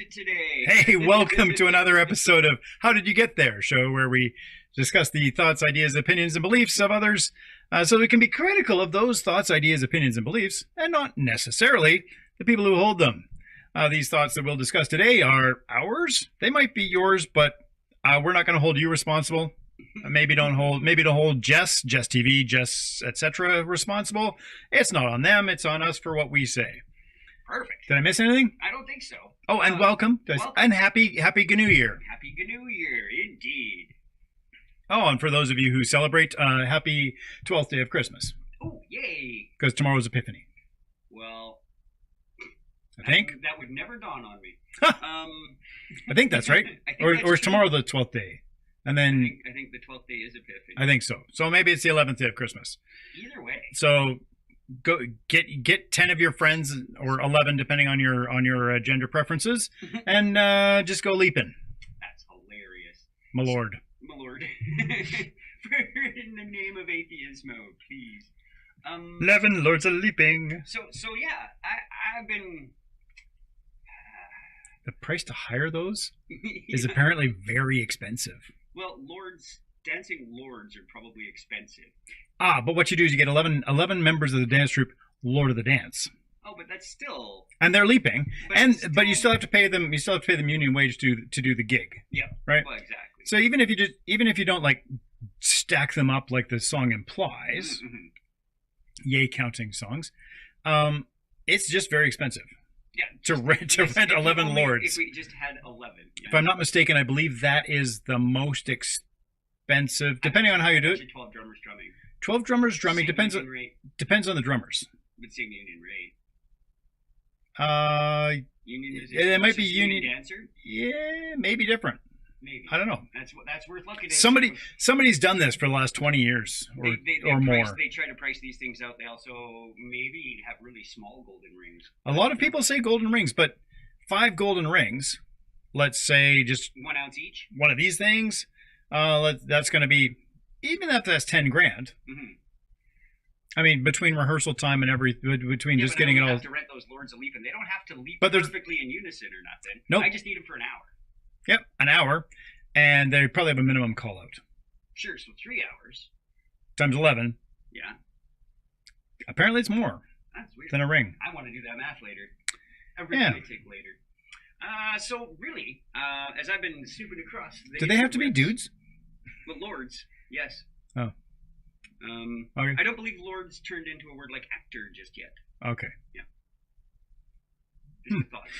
it today. Hey, welcome to another episode of How Did You Get There? Show where we discuss the thoughts, ideas, opinions, and beliefs of others so we can be critical of those thoughts, ideas, opinions, and beliefs, and not necessarily the people who hold them. These thoughts that we'll discuss today are ours. They might be yours, but we're not going to hold you responsible. Maybe don't hold Jess TV, Jess, etc. responsible. It's not on them. It's on us for what we say. Perfect. Did I miss anything? I don't think so. Oh, and welcome. And happy New Year. Happy New Year, indeed. Oh, and for those of you who celebrate, happy 12th day of Christmas. Oh, yay. Because tomorrow's Epiphany. Well, I think. That would never dawn on me. I think that's right. Or is tomorrow the 12th day? And then I think the 12th day is Epiphany. I think so. So maybe it's the 11th day of Christmas. Either way. So go get 10 of your friends, or 11 depending on your gender preferences, and just go leaping. That's hilarious. My lord. In the name of atheismo, please. 11 lords of leaping. So yeah, I've been. The price to hire those is apparently very expensive. Well, dancing lords are probably expensive. But what you do is you get 11 members of the dance troupe, Lord of the Dance. Oh, but that's still. And they're leaping, but you still have to pay them. You still have to pay them union wage to do the gig. Yeah. Right. Well, exactly. So even if you don't like stack them up like the song implies, yay counting songs, it's just very expensive. Yeah. To rent 11 lords. If we just had 11. Yeah. If I'm not mistaken, I believe that is the most expensive, depending on how you do it. 12 drummers drumming. 12 drummers drumming Same depends on the drummers. But same union rate. Union musician. It might be union dancer. Yeah, maybe different. Maybe. I don't know. That's worth looking at. Somebody's done this for the last 20 years or more. They try to price these things out. They also maybe have really small golden rings. A lot of people say golden rings, but 5 golden rings, let's say just 1 ounce each. One of these things, that's going to be, even if that's 10 grand. Mm-hmm. I mean, between rehearsal time and between just getting it all. Have to rent those lords of leaping. They don't have to leap perfectly in unison or nothing. Nope. I just need them for an hour. Yep, an hour, and they probably have a minimum call out. Sure, so 3 hours. Times 11. Yeah. Apparently it's more than a ring. I want to do that math later. Arithmetic later. So really, as I've been snooping across... Do they have to be dudes? Well, lords, yes. Oh. Okay. I don't believe lords turned into a word like actor just yet. Okay. Yeah.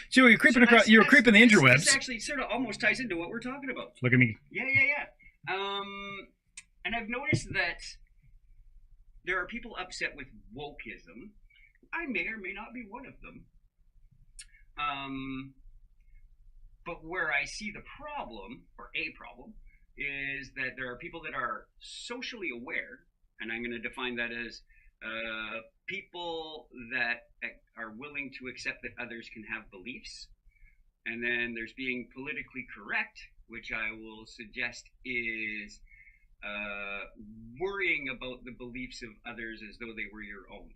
So you're creeping you were creeping the interwebs. This actually sort of almost ties into what we're talking about. Look at me. Yeah. And I've noticed that there are people upset with wokeism. I may or may not be one of them. But where I see the problem, or a problem, is that there are people that are socially aware, and I'm going to define that as people that are willing to accept that others can have beliefs. And then there's being politically correct, which I will suggest is worrying about the beliefs of others as though they were your own.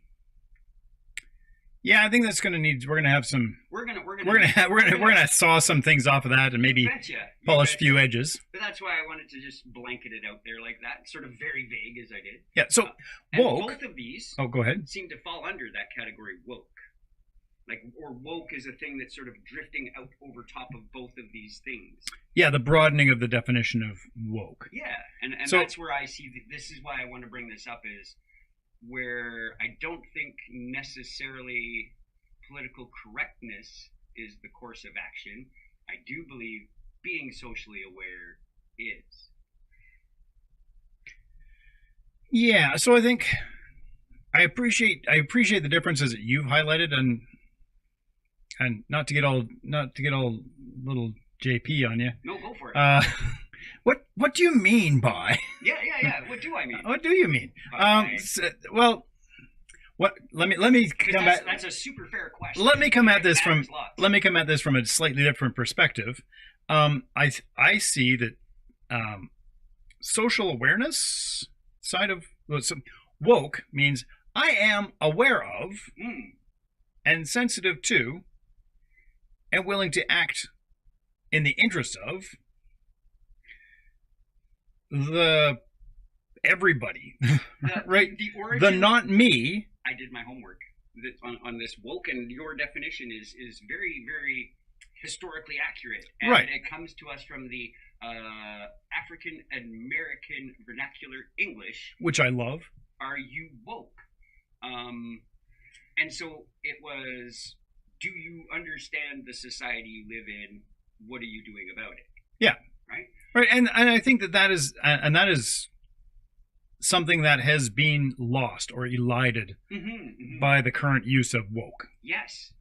Yeah, I think that's going to need. We're going to have some. We're going to saw some things off of that and maybe polish a few edges. But that's why I wanted to just blanket it out there like that, sort of very vague as I did. Yeah. So woke. Both of these. Oh, go ahead. Seem to fall under that category, woke. Or woke is a thing that's sort of drifting out over top of both of these things. Yeah, the broadening of the definition of woke. Yeah, and so, that's where I see. This is why I want to bring this up is. Where I don't think necessarily political correctness is the course of action. I do believe being socially aware is. Yeah, so I think I appreciate the differences that you've highlighted, and not to get all little JP on you. No, go for it. What do you mean by? Yeah. What do I mean? What do you mean? Well, what? Let me come back. That's a super fair question. Let me come at this from a slightly different perspective. I see that social awareness side of woke means I am aware of and sensitive to and willing to act in the interest of the everybody, right? The origin, the not me. I did my homework on this woke, and your definition is very, very historically accurate. And right. It comes to us from the African American vernacular English, which I love. Are you woke? And so it was, do you understand the society you live in? What are you doing about it? Yeah. Right. Right. And I think that is something that has been lost or elided by the current use of woke. Yes.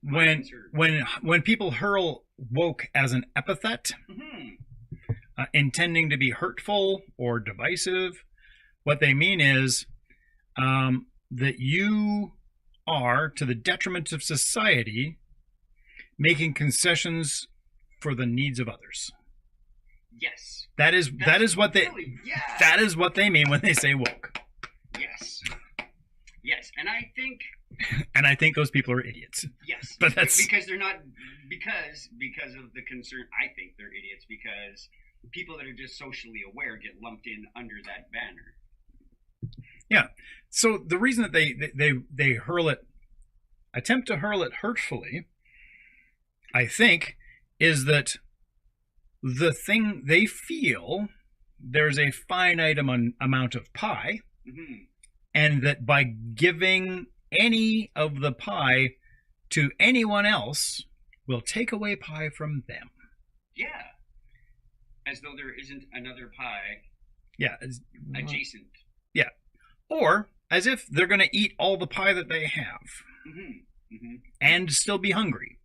When people hurl woke as an epithet, intending to be hurtful or divisive, what they mean is that you are, to the detriment of society, making concessions for the needs of others. Yes. That is what they really, yeah. That is what they mean when they say woke. Yes. And I think those people are idiots. Yes. But that's because they're not because of the concern. I think they're idiots because people that are just socially aware get lumped in under that banner. Yeah. So the reason that they attempt to hurl it hurtfully, I think, is that the thing they feel there's a finite amount of pie, and that by giving any of the pie to anyone else will take away pie from them. Yeah. As though there isn't another pie. Yeah. Adjacent. Yeah. Or as if they're going to eat all the pie that they have and still be hungry.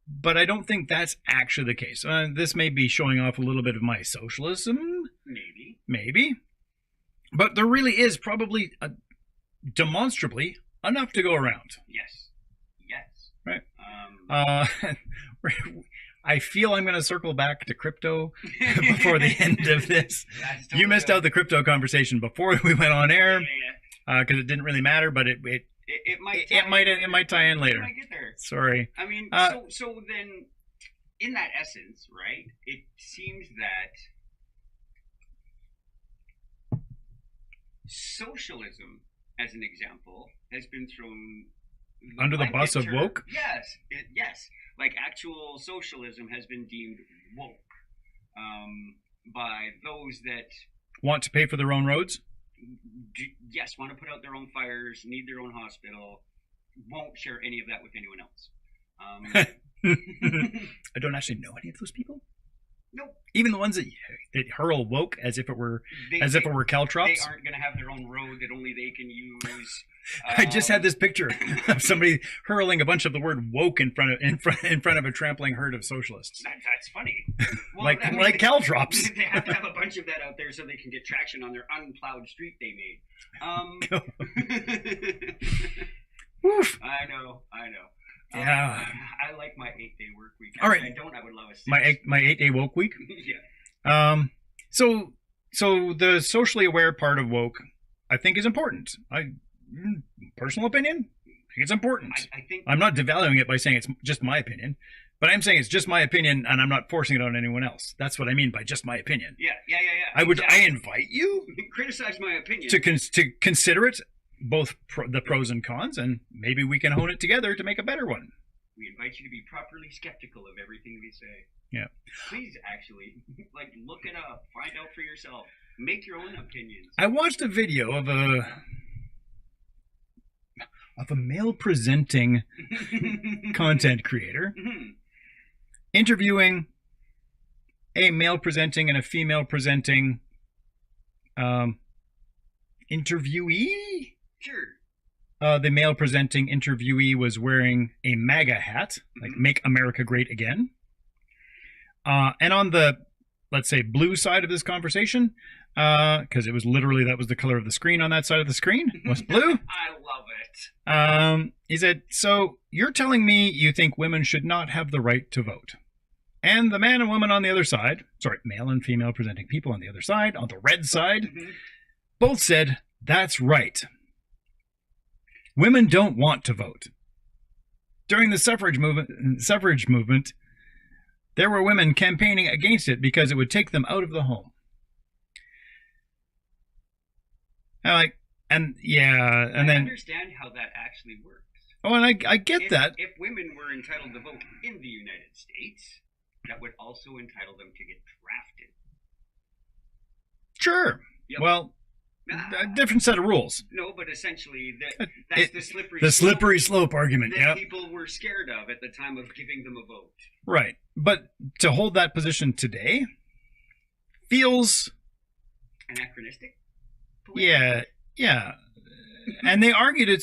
But I don't think that's actually the case. This may be showing off a little bit of my socialism. Maybe. But there really is probably demonstrably enough to go around. Yes. Right. I feel I'm going to circle back to crypto before the end of this. Totally you missed out the crypto conversation before we went on air because it didn't really matter, but it might tie in later. It might get there. Sorry. I mean, so then, in that essence, right? It seems that socialism, as an example, has been thrown under the bus of woke. Yes. Like actual socialism has been deemed woke by those that want to pay for their own roads. Yes, want to put out their own fires, need their own hospital, won't share any of that with anyone else. I don't actually know any of those people. Nope. Even the ones that hurl woke as if it were caltrops. They aren't going to have their own road that only they can use. I just had this picture of somebody hurling a bunch of the word woke in front of a trampling herd of socialists. That's funny. Well, like caltrops. They have to have a bunch of that out there so they can get traction on their unplowed street they made. Oof. I know. Yeah. I like my 8-day work week. All right. I don't. I would love a 6. My 8-day woke week. Yeah. So the socially aware part of woke, I think, is important. Personal opinion, I think it's important. I think I'm not devaluing it by saying it's just my opinion, but I'm saying it's just my opinion, and I'm not forcing it on anyone else. That's what I mean by just my opinion. Yeah. I invite you criticize my opinion to consider it, both the pros and cons, and maybe we can hone it together to make a better one. We invite you to be properly skeptical of everything we say. Yeah. Please, actually, look it up, find out for yourself, make your own opinions. I watched a video of a male presenting content creator interviewing a male presenting and a female presenting interviewee. Sure. The male presenting interviewee was wearing a MAGA hat, like Make America Great Again. And on the, let's say, blue side of this conversation, because it was literally, that was the color of the screen on that side of the screen, was blue. I love it. He said, so you're telling me you think women should not have the right to vote? And the man and woman on the other side, male and female presenting people on the other side, on the red side, both said, that's right. Women don't want to vote. During the suffrage movement, There were women campaigning against it because it would take them out of the home. And I then understand how that actually works. Oh, and I get that. If women were entitled to vote in the United States, that would also entitle them to get drafted. Sure. Yep. Well, a different set of rules. No, but essentially that's the slippery slope argument. That people were scared of at the time of giving them a vote. Right, but to hold that position today feels anachronistic. Yeah. And they argued it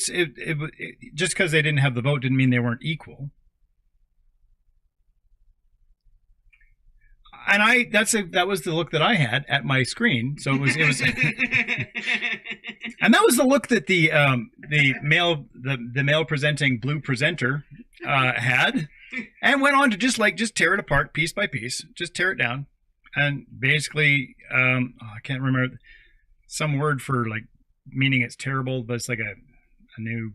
just because they didn't have the vote didn't mean they weren't equal. And that was the look that I had at my screen. So it was and that was the look that the male presenting blue presenter had, and went on to just tear it apart piece by piece, just tear it down, and basically I can't remember some word for meaning it's terrible, but it's like a new,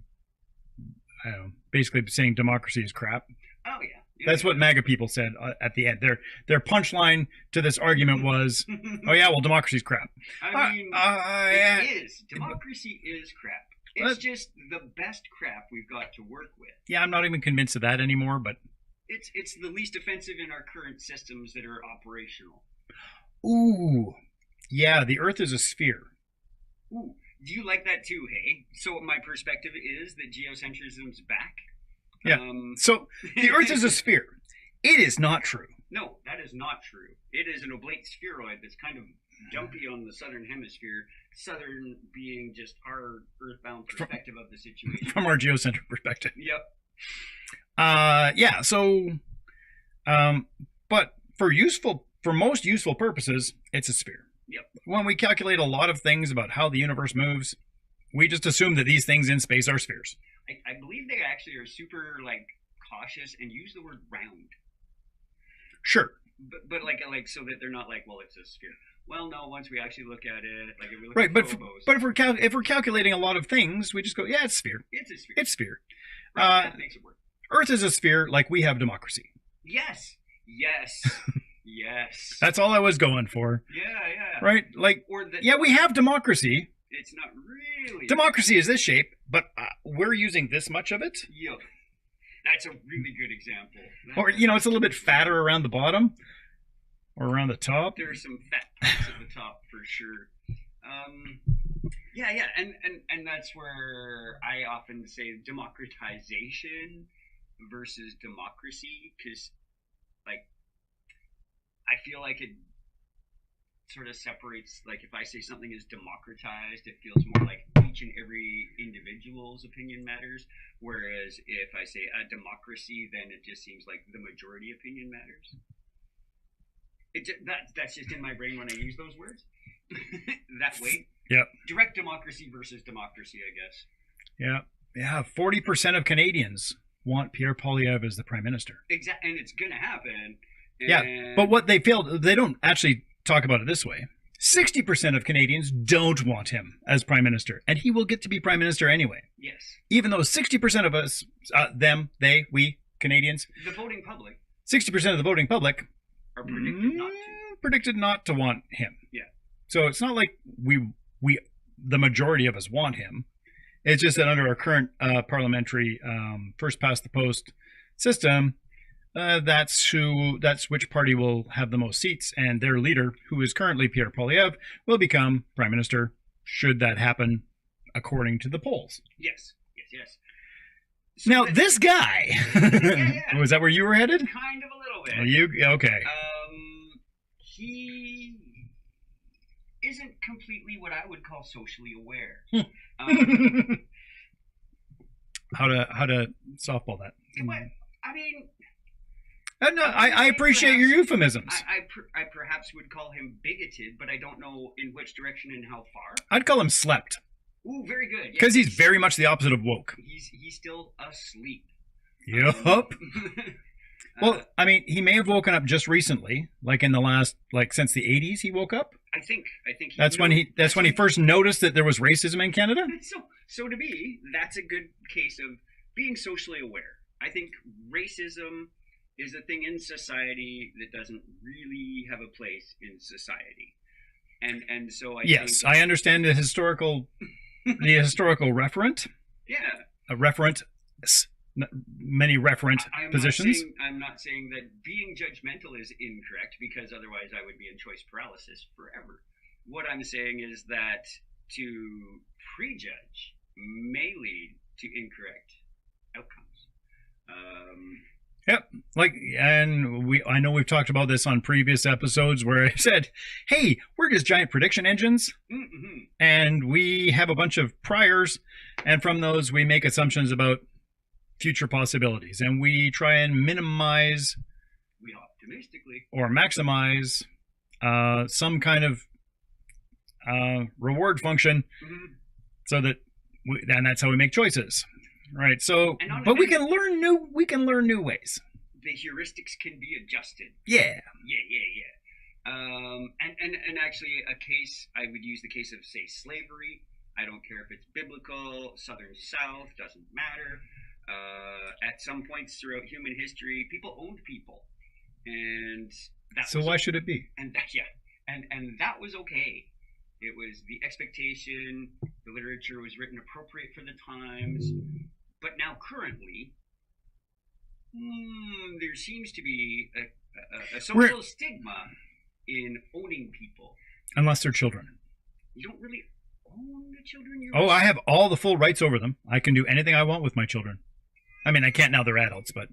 I don't know, basically saying democracy is crap. Oh yeah. That's what MAGA people said at the end. Their punchline to this argument was, "Oh yeah, well, democracy's crap." I mean, it is. Democracy is crap. It's just the best crap we've got to work with. Yeah, I'm not even convinced of that anymore, but it's the least offensive in our current systems that are operational. Ooh, yeah, the Earth is a sphere. Ooh, do you like that too? Hey, so my perspective is that geocentrism's back. Yeah. So the Earth is a sphere. It is not true. No, that is not true. It is an oblate spheroid that's kind of jumpy on the southern hemisphere. Southern being just our earthbound perspective of the situation. From our geocentric perspective. Yep. Yeah. So, but for most useful purposes, it's a sphere. Yep. When we calculate a lot of things about how the universe moves, we just assume that these things in space are spheres. I believe they actually are super cautious and use the word round. Sure. But so that they're not well, it's a sphere. Well, no. Once we actually look at it, if we look right, at but phobos, but if we're calculating a lot of things, we just go, yeah, it's a sphere. It's a sphere. It's a sphere. Right, that makes it work. Earth is a sphere, like we have democracy. Yes. Yes. That's all I was going for. Yeah. Right, we have democracy. It's not really. Democracy is this shape, but we're using this much of it. Yeah, that's a really good example. Or it's a little bit fatter around the bottom, or around the top. There's some fat parts at the top for sure. Yeah, and that's where I often say democratization versus democracy, because I feel like it sort of separates, if I say something is democratized, it feels more like each and every individual's opinion matters, whereas if I say a democracy, then it just seems like the majority opinion matters. That's just in my brain when I use those words. That way. Yep. Direct democracy versus democracy, I guess. Yeah. 40% of Canadians want Pierre Poilievre as the Prime Minister. Exactly, and it's going to happen. Yeah, but what they don't actually talk about it this way. 60% of Canadians don't want him as Prime Minister, and he will get to be Prime Minister anyway. Yes. Even though 60% of us, we, Canadians, the voting public, 60% of the voting public are predicted not to want him. Yeah. So it's not like the majority of us want him. It's just that under our current parliamentary first past the post system, that's which party will have the most seats, and their leader, who is currently Pierre Poilievre, will become Prime Minister should that happen according to the polls. Yes. So now this guy, was that where you were headed? Kind of a little bit. Okay? He isn't completely what I would call socially aware. How to softball that? I mean. No, I appreciate your euphemisms. I perhaps would call him bigoted, but I don't know in which direction and how far. I'd call him slept. Ooh, very good. Because he's very much the opposite of woke. He's still asleep. Yup. Well, I mean, he may have woken up just recently, in the last, since the 80s he woke up. I think that's when he first noticed that there was racism in Canada. So to me, that's a good case of being socially aware. I think racism is a thing in society that doesn't really have a place in society. And so I yes, think, I understand the historical referent, yeah, a referent, many referent positions. I'm not saying that being judgmental is incorrect, because otherwise I would be in choice paralysis forever. What I'm saying is that to prejudge may lead to incorrect outcomes. Yep. I know we've talked about this on previous episodes where I said, hey, we're just giant prediction engines, and we have a bunch of priors, and from those we make assumptions about future possibilities, and we try and minimize, we optimistically, or maximize some kind of reward function, so that and that's how we make choices. Right. So, but we can learn new ways. The heuristics can be adjusted. Yeah. And actually, I would use the case of, say, slavery. I don't care if it's biblical, Southern South, doesn't matter. At some points throughout human history, people owned people, and why should it be? And that was okay. It was the expectation. The literature was written appropriate for the times. But now, currently, there seems to be a social stigma in owning people. Unless they're children. You don't really own the children. I have all the full rights over them. I can do anything I want with my children. I mean, I can't now; they're adults, but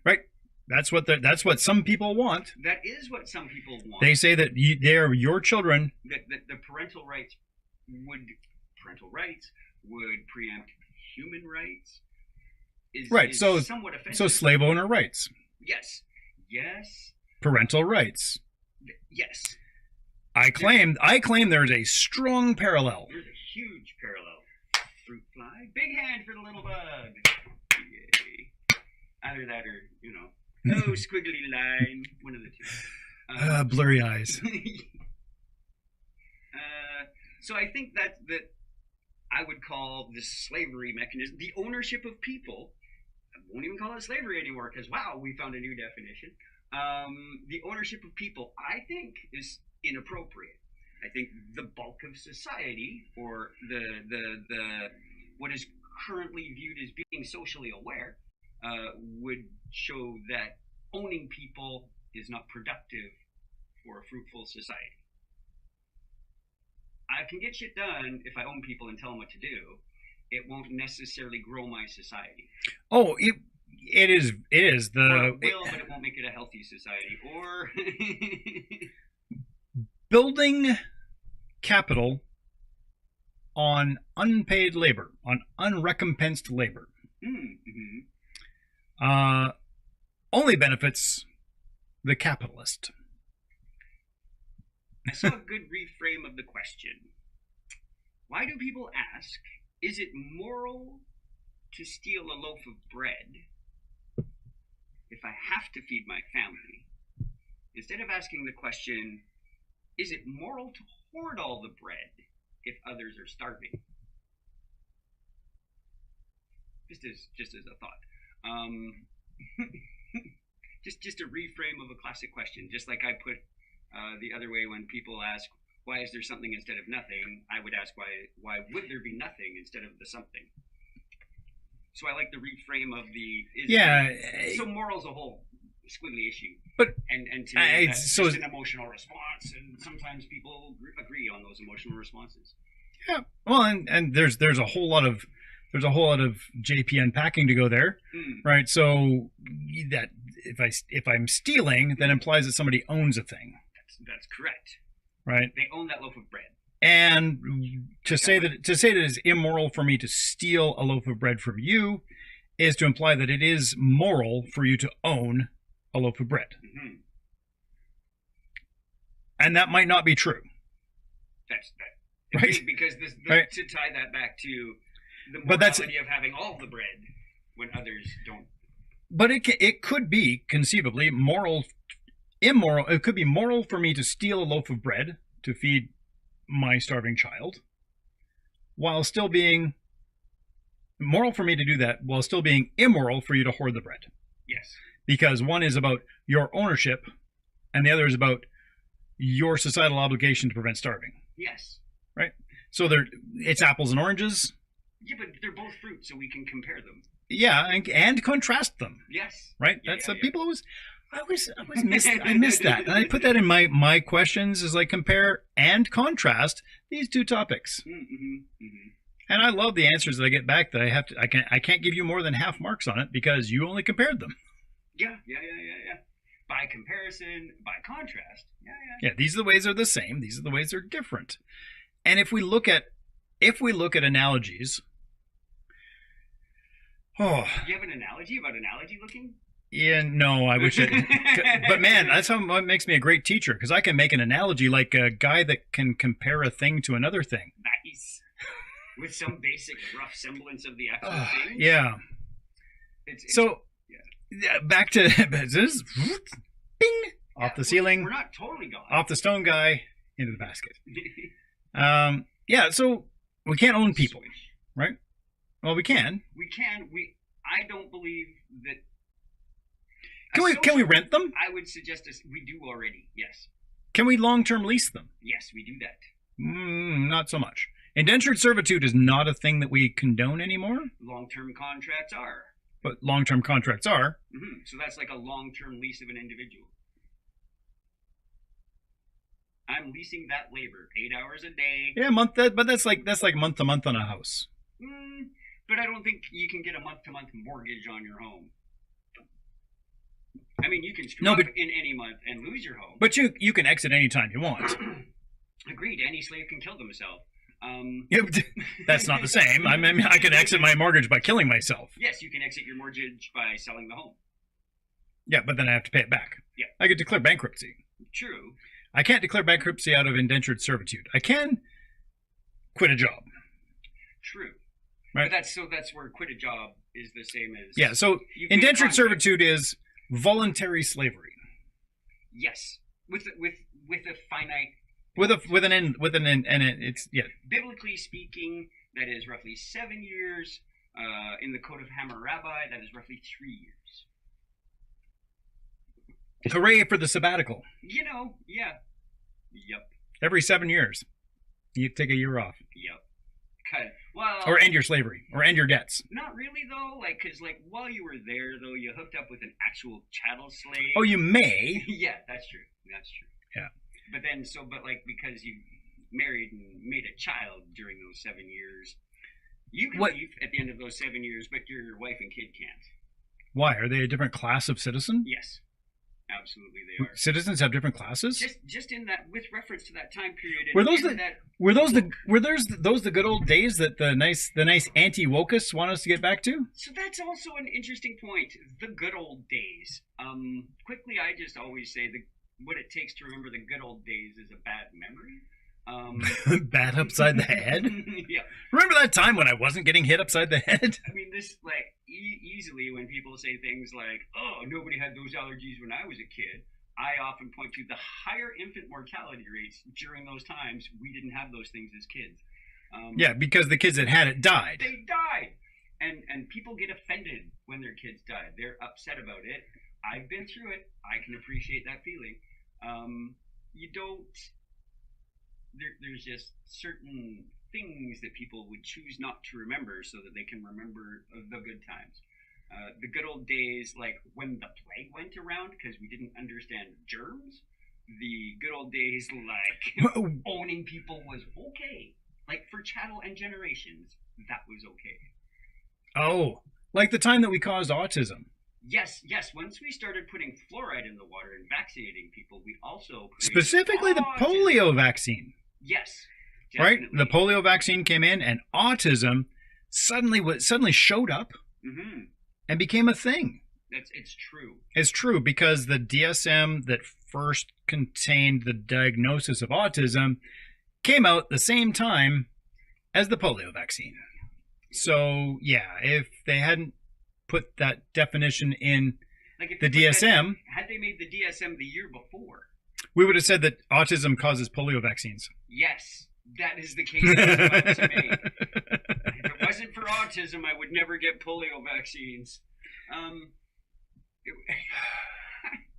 right. That's what some people want. That is what some people want. They say that they're your children. That the parental rights would preempt human rights. Right. Is so somewhat offensive. So slave owner rights. Yes. Parental rights. Yes. I claim there's a strong parallel. There's a huge parallel. Fruit fly, big hand for the little bug. Yay. Either that or, no squiggly line, one of the two. Blurry eyes. So I think that I would call this slavery mechanism, the ownership of people. I won't even call it slavery anymore, because wow, we found a new definition. The ownership of people, I think, is inappropriate. I think the bulk of society, or the what is currently viewed as being socially aware, would show that owning people is not productive for a fruitful society. I can get shit done if I own people and tell them what to do. It won't necessarily grow my society. Oh, it is the. Or it will, but it won't make it a healthy society. Or building capital on unpaid labor, on unrecompensed labor, only benefits the capitalist. I saw a good reframe of the question. Why do people ask, is it moral to steal a loaf of bread if I have to feed my family? Instead of asking the question, is it moral to hoard all the bread if others are starving? Just as a thought. Just a reframe of a classic question. Just like I put the other way when people ask, why is there something instead of nothing? I would ask, why would there be nothing instead of the something? So I like the reframe of the... So moral's a whole squiggly issue. But and to me, that's just an emotional response, and sometimes people agree on those emotional responses. Yeah. Well, and there's a whole lot of JP unpacking to go there, right? So that if I'm stealing, that implies that somebody owns a thing. That's correct. Right. They own that loaf of bread. And to say that it's immoral for me to steal a loaf of bread from you is to imply that it is moral for you to own a loaf of bread. Mm-hmm. And that might not be true. That's that. Right. Because right. To tie that back to the morality of having all the bread when others don't. But it could be conceivably immoral. It could be moral for me to steal a loaf of bread to feed my starving child, while still being moral for me to do that, while still being immoral for you to hoard the bread. Yes. because one is about your ownership and the other is about your societal obligation to prevent starving. Yes. Right? So it's apples and oranges. Yeah, but they're both fruit, so we can compare them. Yeah, and contrast them. Yes. Right? That's people always... I missed that. And I put that in my questions is like compare and contrast these two topics. And I love the answers that I get back that I can't give you more than half marks on it because you only compared them. Yeah. By comparison, by contrast. Yeah, these are the ways they're the same. These are the ways they're different. And if we look at analogies. Oh. Do you have an analogy about analogy looking? Yeah, no, I wish it. But man, that's what makes me a great teacher, because I can make an analogy like a guy that can compare a thing to another thing. Nice. With some basic rough semblance of the actual thing. Yeah. Back to this. Bing! Off the ceiling. We're not totally gone. Off the stone guy, into the basket. So we can't own people, right? Well, we can. I don't believe that. Can we rent them? I would suggest we do already. Yes. Can we long-term lease them? Yes, we do that. Not so much. Indentured servitude is not a thing that we condone anymore. Long-term contracts are. But long-term contracts are. So that's like a long-term lease of an individual. I'm leasing that labor, 8 hours a day. Yeah, but that's like month to month on a house. But I don't think you can get a month-to-month mortgage on your home. I mean, you can screw up in any month and lose your home. But you can exit anytime you want. Agreed. Any slave can kill themselves. That's not the same. I mean, I can exit my mortgage by killing myself. Yes, you can exit your mortgage by selling the home. Yeah, but then I have to pay it back. Yeah. I could declare bankruptcy. True. I can't declare bankruptcy out of indentured servitude. I can quit a job. True. Right. But that's where quit a job is the same as. Yeah. So indentured servitude is voluntary slavery. Yes, with a finite. With an end, and it's Biblically speaking, that is roughly 7 years. In the Code of Hammurabi, that is roughly 3 years. Hooray for the sabbatical! Yeah. Yep. Every 7 years, you take a year off. Yep. Well, or end your slavery, or end your debts. Not really though, because while you were there though, you hooked up with an actual chattel slave. Oh, you may. Yeah, that's true. Yeah. But then, because you married and made a child during those 7 years, you can leave at the end of those 7 years, but your wife and kid can't. Why? Are they a different class of citizen? Yes. Absolutely, they are. Citizens have different classes. Just in that, with reference to that time period. Were those the good old days that the nice anti-wokeists want us to get back to? So that's also an interesting point. The good old days. Quickly, I just always say what it takes to remember the good old days is a bad memory. Bat upside the head? Yeah. Remember that time when I wasn't getting hit upside the head? I mean, this, easily when people say things like, oh, nobody had those allergies when I was a kid, I often point to the higher infant mortality rates during those times. We didn't have those things as kids. Yeah, because the kids that had it died. They died. And people get offended when their kids died. They're upset about it. I've been through it. I can appreciate that feeling. There's just certain things that people would choose not to remember so that they can remember the good times. The good old days, like when the plague went around because we didn't understand germs. The good old days, like owning people was okay. Like for chattel and generations, that was okay. Oh, like the time that we caused autism. Yes. Once we started putting fluoride in the water and vaccinating people, we also specifically the polio vaccine. Yes, definitely. Right. The polio vaccine came in, and autism suddenly showed up and became a thing. It's true. It's true because the DSM that first contained the diagnosis of autism came out the same time as the polio vaccine. So yeah, if they hadn't put that definition in the DSM, had they made the DSM the year before, we would have said that autism causes polio vaccines. Yes, that is the case I was about to make. If it wasn't for autism, I would never get polio vaccines.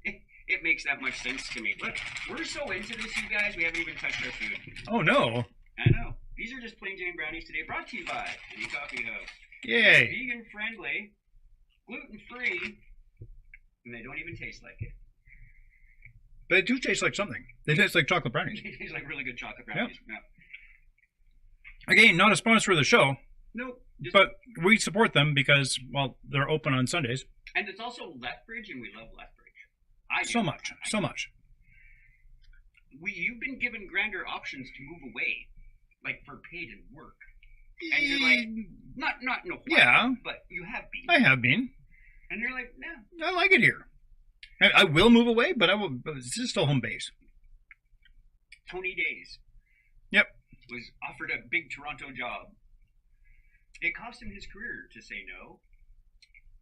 It makes that much sense to me. Look, we're so into this, you guys, we haven't even touched our food. Oh, no. I know. These are just plain Jane brownies today, brought to you by Any Coffee House. Yay. Vegan friendly, gluten free, and they don't even taste like it. But they do taste like something. They taste like chocolate brownies. They taste like really good chocolate brownies. Yep. Yeah. Again, not a sponsor of the show. Nope. But we support them because, well, they're open on Sundays. And it's also Lethbridge, and we love Lethbridge. I do. So much. You've been given grander options to move away, like for paid and work. And you're like, not no. Yeah. But you have been. I have been. And they're like, no. I like it here. I will move away, but this is still home base. Tony Days. Yep. Was offered a big Toronto job. It cost him his career to say no,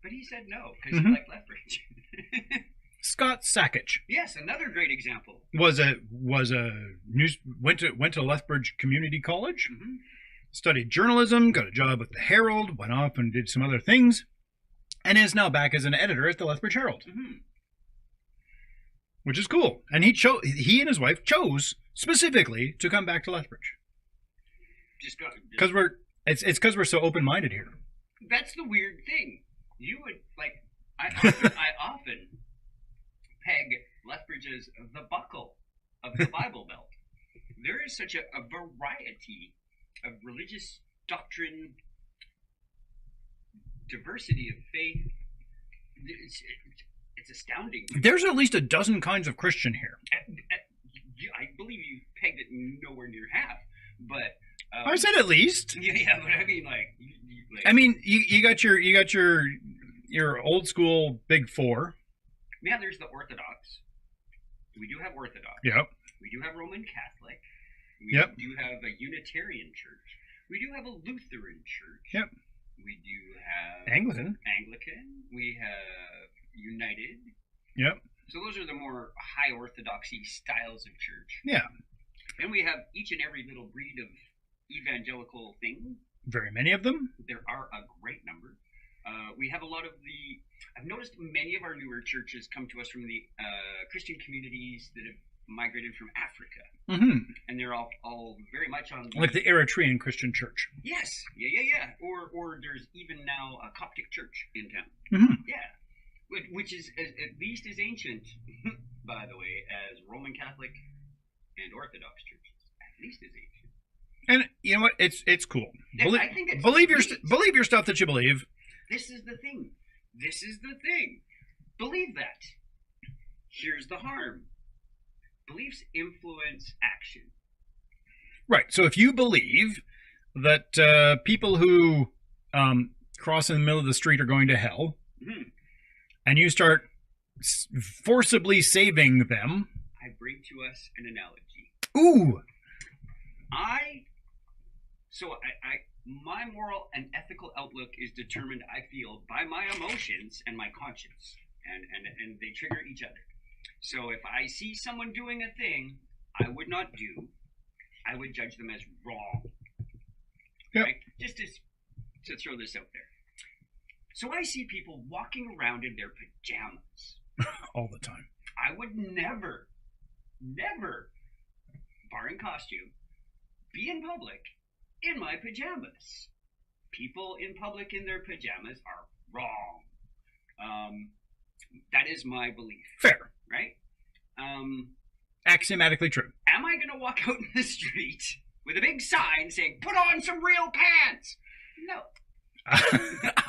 but he said no because he liked Lethbridge. Scott Sackage. Yes, another great example. Went to Lethbridge Community College, Mm-hmm. studied journalism, got a job with the Herald, went off and did some other things, and is now back as an editor at the Lethbridge Herald, which is cool. And he and his wife chose specifically to come back to Lethbridge because it's because we're so open-minded here. That's the weird thing. You would like I often peg Lethbridge as the buckle of the Bible Belt. There is such a variety of religious doctrine, diversity of faith. It's astounding. There's at least a dozen kinds of Christian here. I believe you pegged it nowhere near half, but I said at least. Yeah, but I mean, I mean, you got your old school big four. Yeah, there's the Orthodox. We do have Orthodox. Yep. We do have Roman Catholic. We do have a Unitarian church. We do have a Lutheran church. Yep. We do have Anglican. We have United. Yep. So those are the more high orthodoxy styles of church. Yeah. And we have each and every little breed of evangelical thing. Very many of them. There are a great number. We have a lot of I've noticed many of our newer churches come to us from the Christian communities that have migrated from Africa. Mm-hmm. And they're all very much on... Like the Eritrean Christian church. Yes. Yeah. Or there's even now a Coptic church in town. Mm-hmm. Yeah. Which is at least as ancient, by the way, as Roman Catholic and Orthodox churches. At least as ancient. And you know what? It's cool. I think it's believe your stuff that you believe. This is the thing. Believe that. Here's the harm. Beliefs influence action. Right. So if you believe that people who cross in the middle of the street are going to hell, and you start forcibly saving them... I bring to us an analogy. Ooh! My moral and ethical outlook is determined, I feel, by my emotions and my conscience. And they trigger each other. So if I see someone doing a thing I would not do, I would judge them as wrong. Yep. Right? Just to throw this out there. So I see people walking around in their pajamas. All the time. I would never, barring costume, be in public in my pajamas. People in public in their pajamas are wrong. That is my belief. Fair. Right? Axiomatically true. Am I going to walk out in the street with a big sign saying, "Put on some real pants"? No.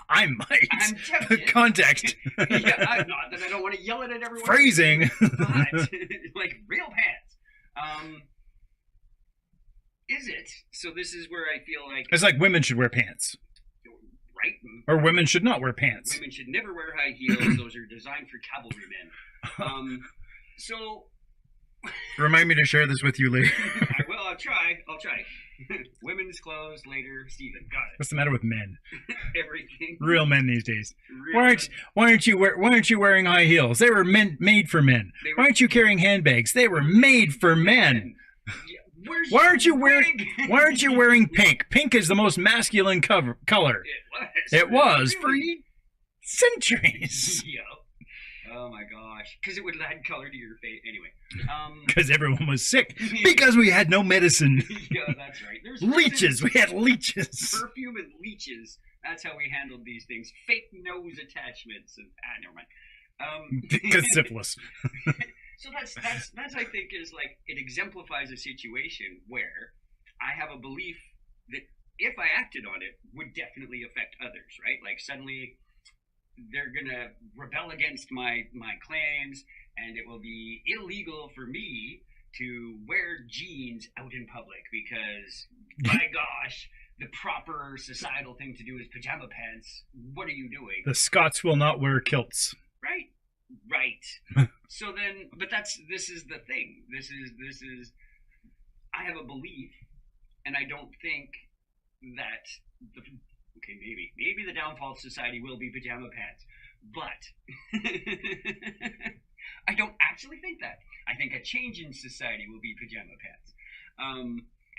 I might. I'm tempted. Context. Yeah, not that I don't want to yell it at everyone. Phrasing. But, like, real pants. Is it? So this is where I feel like... It's like women should wear pants. Right? Or women should not wear pants. Women should never wear high heels. Those are designed for cavalry men. So... Remind me to share this with you later. I will. I'll try. Women's clothes later. Steven, got it. What's the matter with men? Everything. Real men these days. Why aren't you wearing high heels? They were made for men. Why aren't you carrying handbags? They were made for men. Why aren't you wearing pink? Pink is the most masculine color. It was for centuries. Yeah. Oh my gosh, because it would add color to your face. Anyway, Because everyone was sick. Because we had no medicine. yeah, that's right. There's Leeches. We had leeches. perfume and leeches. That's how we handled these things. Fake nose attachments and never mind. Because syphilis. So that's I think is like it exemplifies a situation where I have a belief that if I acted on it would definitely affect others, right? Like suddenly they're gonna rebel against my claims, and it will be illegal for me to wear jeans out in public because, my gosh, the proper societal thing to do is pajama pants. What are you doing? The Scots will not wear kilts. Right. So then, but this is the thing. This is. I have a belief, and I don't think that okay, maybe the downfall of society will be pajama pants, but I don't actually think that. I think a change in society will be pajama pants.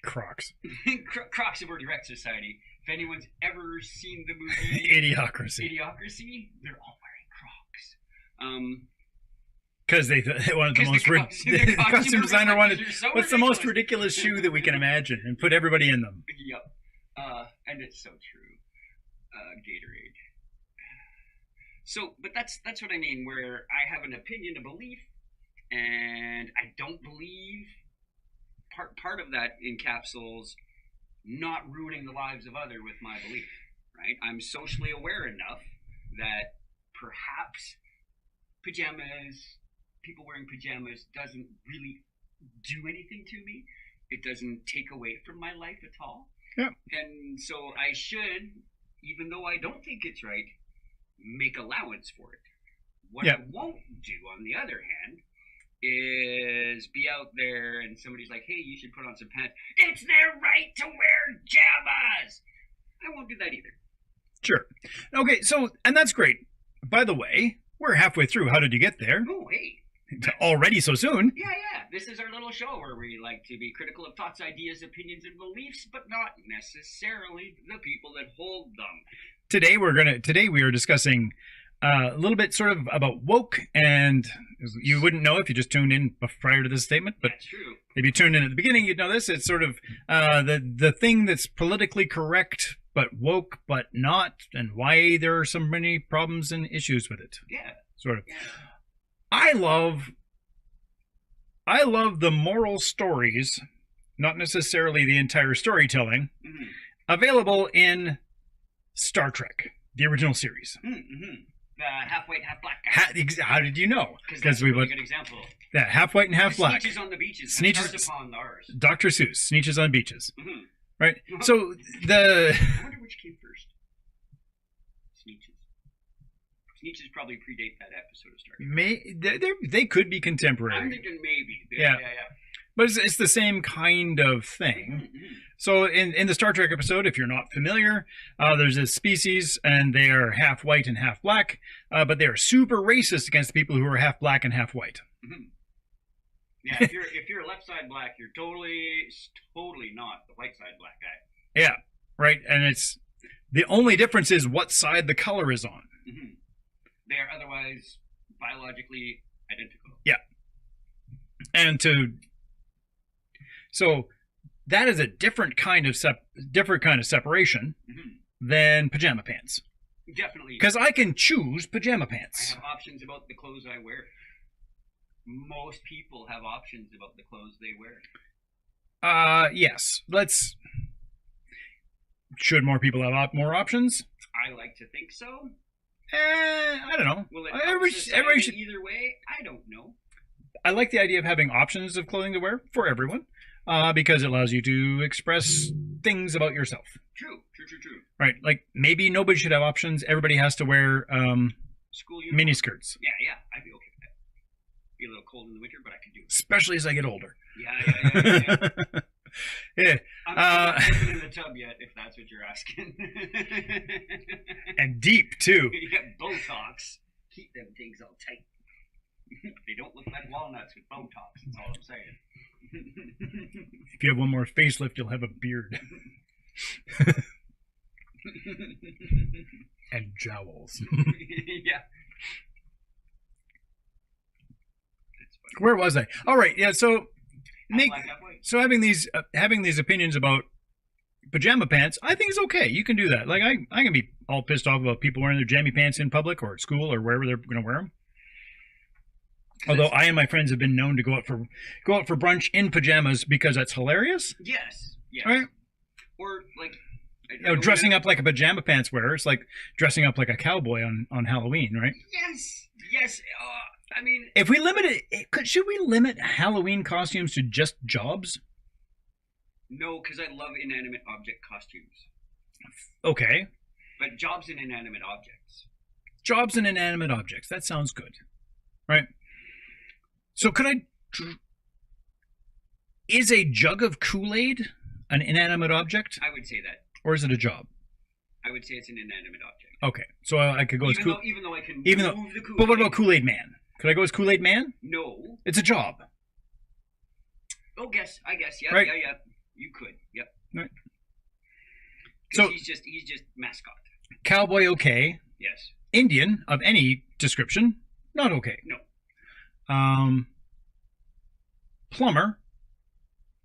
Crocs. Crocs have already wrecked society. If anyone's ever seen the movie Idiocracy, they're all wearing Crocs. Because they wanted the most the costume designer wanted. So What's the most ridiculous shoe that we can imagine, and put everybody in them? Yep. And it's so true. Gatorade. So, but that's what I mean. Where I have an opinion, a belief, and I don't believe. Part of that encapsulates not ruining the lives of others with my belief. Right. I'm socially aware enough that perhaps people wearing pajamas doesn't really do anything to me. It doesn't take away from my life at all. Yeah. And so I should, even though I don't think it's right, make allowance for it. What I won't do, on the other hand, is be out there and somebody's like, hey, you should put on some pants. It's their right to wear jammas! I won't do that either. Sure. Okay, so, and that's great. By the way, we're halfway through How Did You Get There? Oh, hey. Already so soon. Yeah. This is our little show where we like to be critical of thoughts, ideas, opinions, and beliefs, but not necessarily the people that hold them. Today we are discussing a little bit sort of about woke, and you wouldn't know if you just tuned in prior to this statement, but that's true. If you tuned in at the beginning, you'd know this. It's sort of the thing that's politically correct but woke but not, and why there are so many problems and issues with it. Yeah. Sort of. Yeah. I love the moral stories, not necessarily the entire storytelling, available in Star Trek, the original series. Half white, half black. How did you know? Because we a good example. Yeah, half white and half black. Sneeches on the beaches. Sneeches upon ours. Dr. Seuss, Sneeches on beaches. Right? Uh-huh. So I wonder which came first. Sneeches. Sneeches probably predate that episode of Star Trek. They could be contemporary. I'm thinking maybe. Yeah. But it's the same kind of thing. So in the Star Trek episode, if you're not familiar, there's a species, and they are half white and half black, but they are super racist against people who are half black and half white. Yeah, if you're left side black, you're totally not the white side black guy. Yeah, right. And it's the only difference is what side the color is on. They are otherwise biologically identical. Yeah, and so that is a different kind of separation than pajama pants. Definitely, because I can choose pajama pants. I have options about the clothes I wear. Most people have options about the clothes they wear. Yes. Should more people have more options? I like to think so. I don't know. Will it help should, either way? I don't know. I like the idea of having options of clothing to wear for everyone, because it allows you to express things about yourself. True. Right. Like, maybe nobody should have options. Everybody has to wear school uniform. mini skirts. Yeah. I'd be okay with that. Be a little cold in the winter, but I could do it. Especially as I get older. Yeah. Yeah. I'm not living in the tub yet, if that's what you're asking. And deep, too. You get Botox. Keep them things all tight. They don't look like walnuts with Botox, that's all I'm saying. If you have one more facelift, you'll have a beard. And jowls. Yeah. Where was I? All right, yeah. So Black, half white. so having these opinions about pajama pants, I think is okay. You can do that. Like I can be all pissed off about people wearing their jammy pants in public or at school or wherever they're going to wear them. Although I and my friends have been known to go out for brunch in pajamas because that's hilarious. Yes. Right? Or like, dressing up like a pajama pants wearer. It's like dressing up like a cowboy on Halloween, right? Yes. I mean, if we limit it, should we limit Halloween costumes to just jobs? No, because I love inanimate object costumes. Okay. But jobs and inanimate objects. Jobs and inanimate objects. That sounds good. Right? So is a jug of Kool-Aid an inanimate object? I would say that. Or is it a job? I would say it's an inanimate object. Okay. So I could go as Kool-Aid. Even though I can move the Kool-Aid. But what about Kool-Aid Man? Could I go as Kool-Aid Man? No. It's a job. I guess. Yeah. Right. Yeah. You could. Yep. Right. So So he's just mascot. cowboy, okay. Yes. Indian of any description, not okay. No. Plumber,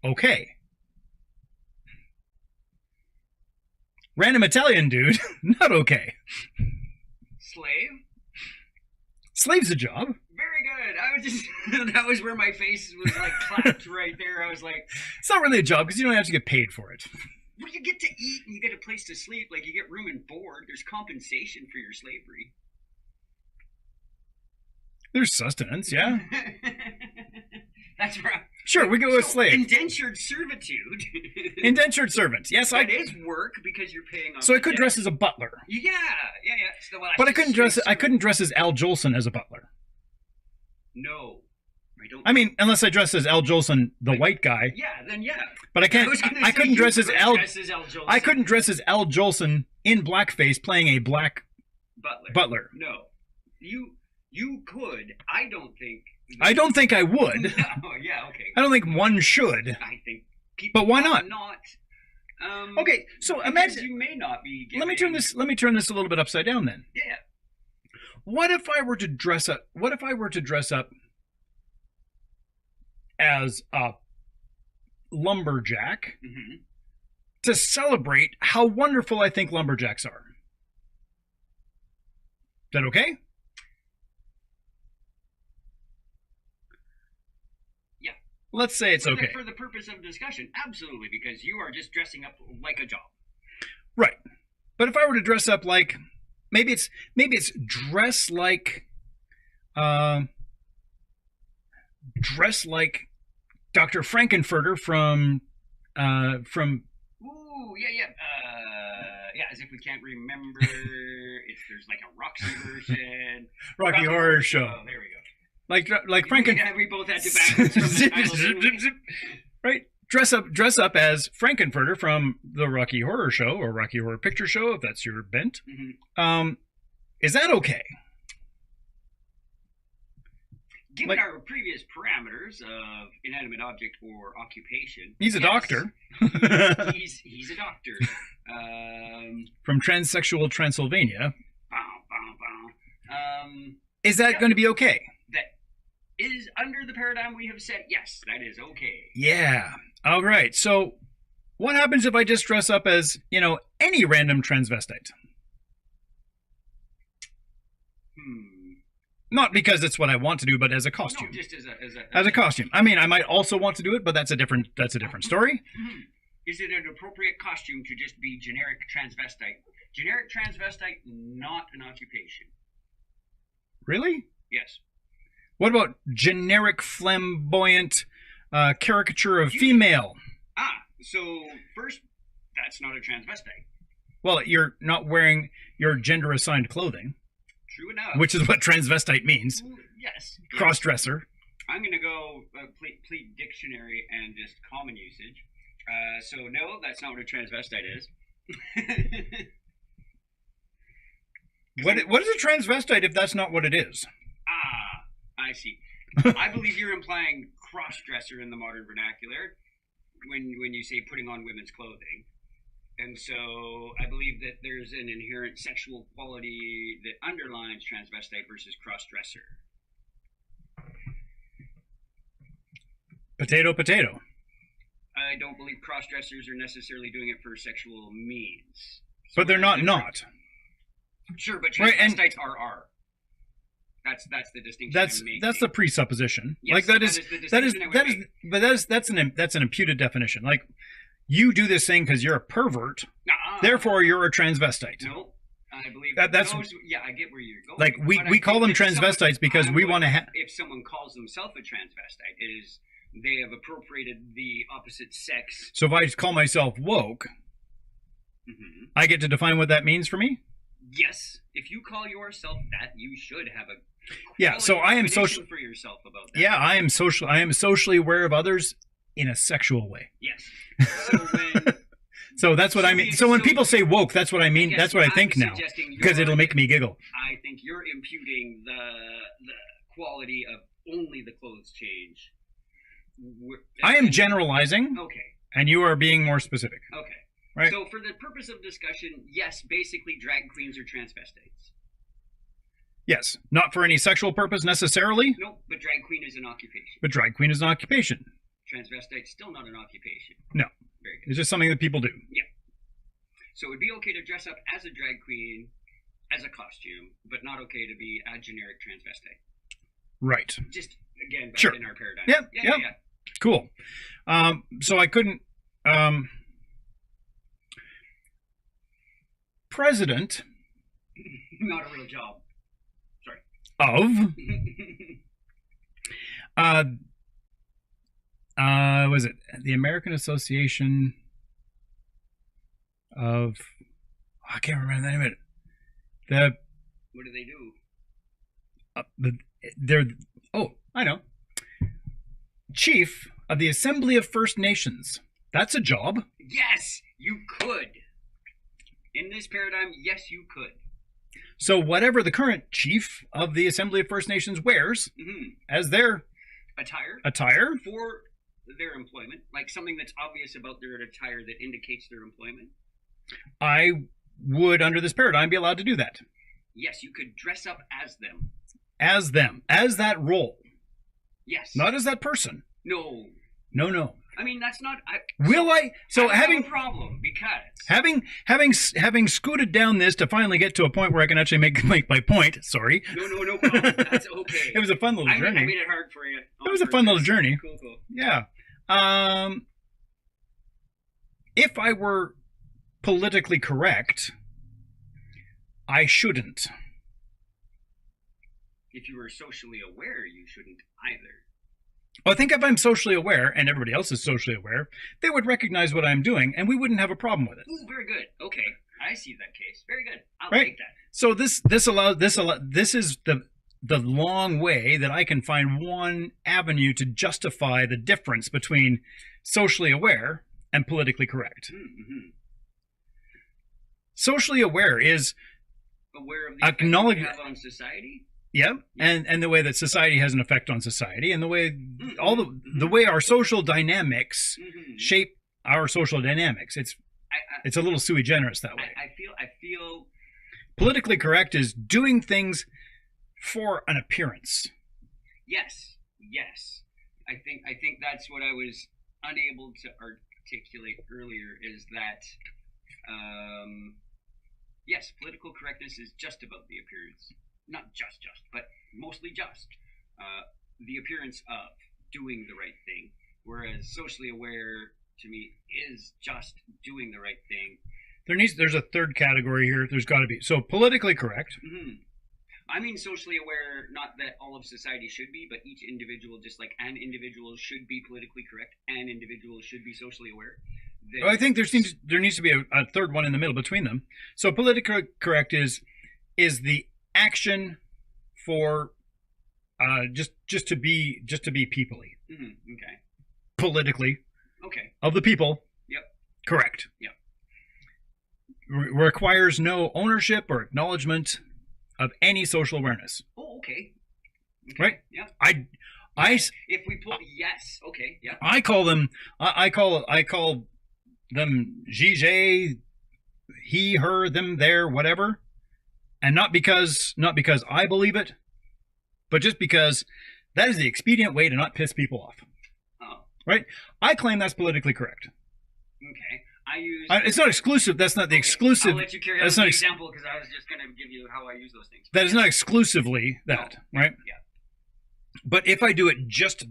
okay. Random Italian dude, not okay. Slave. Slave's a job. Very good. I was just that was where my face was like clapped right there. I was like, It's not really a job because you don't have to get paid for it. well, you get to eat and you get a place to sleep. Like you get room and board. There's compensation for your slavery. There's sustenance, yeah. That's right. Sure, we go with slave. Indentured servitude. Indentured servants. Yes, That is work because you're paying off. So I the could debt. dress as a butler. Yeah. So, well, But I that's couldn't just straight dress as Al Jolson as a butler. No, I don't. I mean, unless I dress as Al Jolson, the white guy. Yeah, then yeah. But I can't. I couldn't dress as Al. Jolson. I couldn't dress as Al Jolson in blackface playing a black butler. No, you could. I don't think. I don't think I would. No, yeah, okay. I don't think one should. I think people. But why not? Not. Okay, so because imagine. you may not be. Let me turn this a little bit upside down then. Yeah. What if I were to dress up? As a lumberjack to celebrate how wonderful I think lumberjacks are? Is that okay? Yeah. Let's say it's okay. For the purpose of discussion, absolutely, because you are just dressing up like a job. Right. But if I were to dress up like maybe it's dress like Dr. Frankenfurter from Ooh, yeah. As if we can't remember if there's like a Roxy version. Rocky Horror Show. Oh, there we go. Like Franken. We both had to backwards from the title, didn't we? Right. Dress up as Frankenfurter from the Rocky Horror Show or Rocky Horror Picture Show, if that's your bent. Is that okay? Given our previous parameters of inanimate object or occupation, he's a doctor. he's a doctor. From transsexual Transylvania. Is that going to be okay? That is under the paradigm we have set. Yes, that is okay. Yeah. All right. So what happens if I just dress up as, any random transvestite? Not because it's what I want to do, but as a costume. No, just as a costume. I mean, I might also want to do it, but that's a different story. Is it an appropriate costume to just be generic transvestite? Generic transvestite, not an occupation. Really? Yes. What about generic flamboyant caricature of female? So first, that's not a transvestite. Well, you're not wearing your gender-assigned clothing. True enough. Which is what transvestite means. Yes. Cross-dresser. I'm going to go pleat dictionary and just common usage. So no, that's not what a transvestite is. What is a transvestite if that's not what it is? I see. I believe you're implying cross-dresser in the modern vernacular when you say putting on women's clothing. And so I believe that there's an inherent sexual quality that underlines transvestite versus cross-dresser. Potato, potato. I don't believe cross-dressers are necessarily doing it for sexual means. So But they're not. Sure, but Right, and- transvestites are. That's the distinction. That's the presupposition. Yes, like that is that's an imputed definition. Like you do this thing because you're a pervert, therefore you're a transvestite. No, I believe that's yeah. I get where you're going. Like we call them transvestites because we want to. If someone calls themselves a transvestite, it is they have appropriated the opposite sex. So if I call myself woke, I get to define what that means for me. Yes, if you call yourself that, you should have a So I am social for yourself about that. Yeah, I am socially aware of others in a sexual way. Yes. So when so that's what I mean. So when people say woke, that's what I mean. That's what I think now, because it'll make me giggle. I think you're imputing the quality of only the clothes change. I am generalizing. Okay. And you are being more specific. Okay. Right. So for the purpose of discussion, yes, basically drag queens are transvestites. Yes, not for any sexual purpose necessarily. No, but drag queen is an occupation. But drag queen is an occupation. Transvestite still not an occupation. No. Very good. It's just something that people do. Yeah. So it would be okay to dress up as a drag queen, as a costume, but not okay to be a generic transvestite. Right. Just, again, back in our paradigm. Yeah. Cool. So I couldn't... President... Not a real job. Sorry. Of... was it the American Association of... I can't remember the name of it. What do they do? They're... Oh, I know. Chief of the Assembly of First Nations. That's a job. Yes, you could. In this paradigm, yes, you could. So whatever the current chief of the Assembly of First Nations wears as their attire for their employment, like something that's obvious about their attire that indicates their employment, I would, under this paradigm, be allowed to do that. Yes, you could dress up as them. As them. As that role. Yes. Not as that person. No. No. I mean, that's not... So having a problem because... Having scooted down this to finally get to a point where I can actually make my point, sorry. No problem. That's okay. It was a fun little journey. I made it hard for you. It was a fun little journey. Cool. Yeah. If I were politically correct, I shouldn't. If you were socially aware, you shouldn't either. Well, I think if I'm socially aware, and everybody else is socially aware, they would recognize what I'm doing, and we wouldn't have a problem with it. Ooh, very good. Okay, I see that case. Very good. I'll take that. So this is the long way that I can find one avenue to justify the difference between socially aware and politically correct. Mm-hmm. Socially aware is aware of the effect we have on society. Yeah, and the way that society has an effect on society, and the way the way our social dynamics shape our social dynamics. It's a little sui generis that way. I feel politically correct is doing things for an appearance. Yes. I think that's what I was unable to articulate earlier. Is that yes, political correctness is just about the appearance. Not just, but mostly just. The appearance of doing the right thing. Whereas socially aware, to me, is just doing the right thing. There's a third category here. There's got to be. So politically correct. I mean socially aware, not that all of society should be, but each individual, just like an individual should be politically correct, an individual should be socially aware. I think there needs to be a third one in the middle between them. So politically correct is the action for just to be peoply. Okay. Politically. Okay. Of the people. Yep. Correct. Yep. Requires no ownership or acknowledgement of any social awareness. Oh, okay. Right? Yeah. If we put yes, okay, yeah. I call them Gigi, he, her, them, their, whatever. And not because I believe it, but just because that is the expedient way to not piss people off. Oh, right? I claim that's politically correct. Okay. I use. It's not exclusive. That's not the exclusive. I'll let you carry on with the example because I was just going to give you how I use those things. That is not exclusively that, right? Yeah. But if I do it just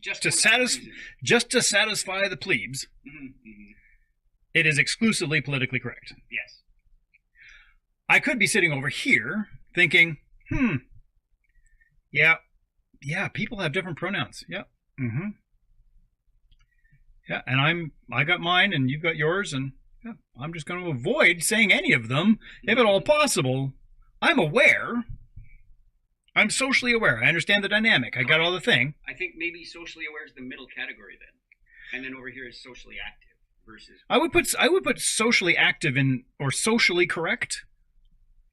to satisfy the plebes, it is exclusively politically correct. Yes. I could be sitting over here thinking, yeah, people have different pronouns. Yeah. Yeah, and I got mine and you've got yours, and yeah, I'm just going to avoid saying any of them if at all possible. I'm aware. I'm socially aware. I understand the dynamic. I got all the thing. I think maybe socially aware is the middle category then. And then over here is socially active versus I would put socially active in or socially correct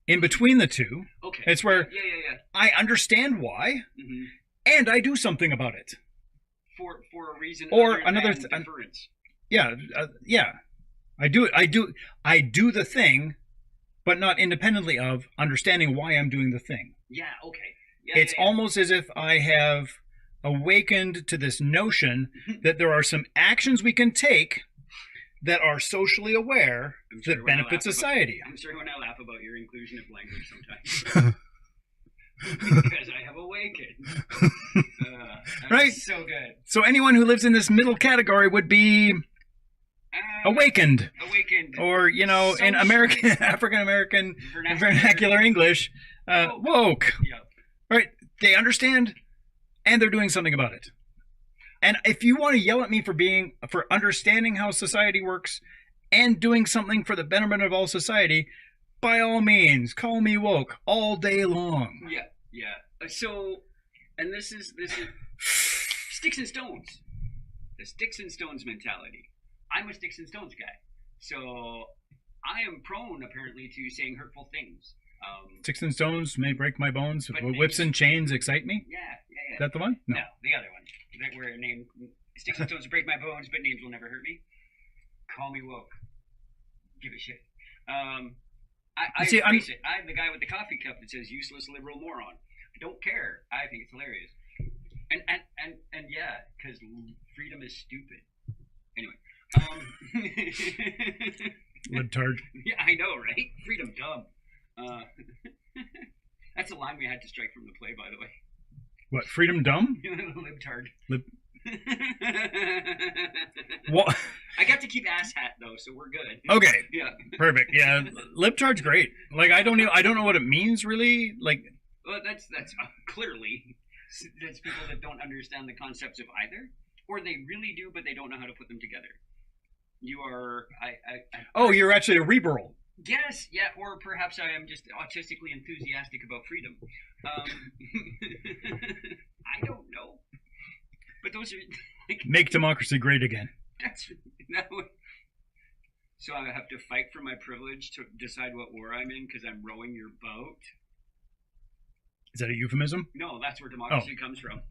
in between the two. Okay. It's where yeah. I understand why and I do something about it. For a reason or other another than difference. Yeah. I do it. I do the thing, but not independently of understanding why I'm doing the thing. Yeah, okay. It's almost as if I have awakened to this notion that there are some actions we can take that are socially aware that benefit society. I'm sure when I laugh about your inclusion of language sometimes. Because I have awakened. Right? So good. So anyone who lives in this middle category would be awakened. Or, in American, African-American vernacular English, woke. Yeah. Right? They understand, and they're doing something about it. And if you want to yell at me for understanding how society works and doing something for the betterment of all society, by all means, call me woke all day long. Yeah. So, and this is sticks and stones. The sticks and stones mentality. I'm a sticks and stones guy. So I am prone, apparently, to saying hurtful things. Sticks and stones may break my bones, but whips and chains excite me? Yeah. Is that the one? No, the other one. That where name sticks and stones break my bones, but names will never hurt me. Call me woke. Give a shit. I'm the guy with the coffee cup that says useless liberal moron. Don't care. I think it's hilarious. And yeah, because freedom is stupid. Anyway. Libtard. Yeah, I know, right? Freedom dumb. That's a line we had to strike from the play, by the way. What? Freedom dumb? Libtard. What? I got to keep ass hat though, so we're good. Okay. Yeah. Perfect. Yeah. Libtard's great. Like I don't know what it means really. Like. Well, that's clearly that's people that don't understand the concepts of either, or they really do, but they don't know how to put them together. You are you're actually a rebel. Yes, yeah, or perhaps I am just autistically enthusiastic about freedom. I don't know, but those are make democracy great again. So I have to fight for my privilege to decide what war I'm in because I'm rowing your boat. Is that a euphemism? No, that's where democracy comes from.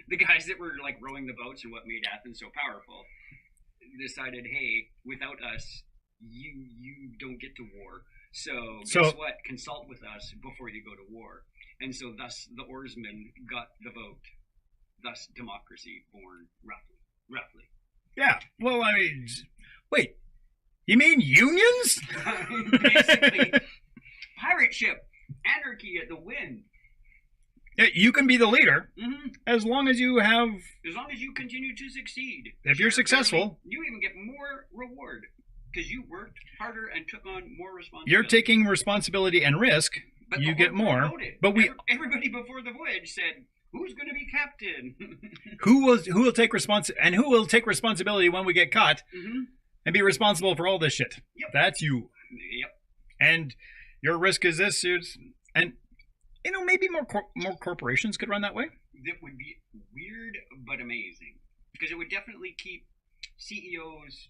The guys that were like rowing the boats and what made Athens so powerful decided, hey, without us, you don't get to war. So guess what? Consult with us before you go to war. And so thus the oarsmen got the vote. Thus democracy born roughly. Yeah. Well, I mean, wait. You mean unions? Basically, pirate ship, anarchy at the wind. Yeah, you can be the leader as long as you continue to succeed. If you're successful, you even get more reward because you worked harder and took on more responsibility. You're taking responsibility and risk. But you get more. Voted. But everybody before the voyage said, "Who's going to be captain? who will take responsibility when we get caught and be responsible for all this shit? Yep. That's you. Yep. And your risk is this. And maybe more corporations could run that way. That would be weird but amazing because it would definitely keep CEOs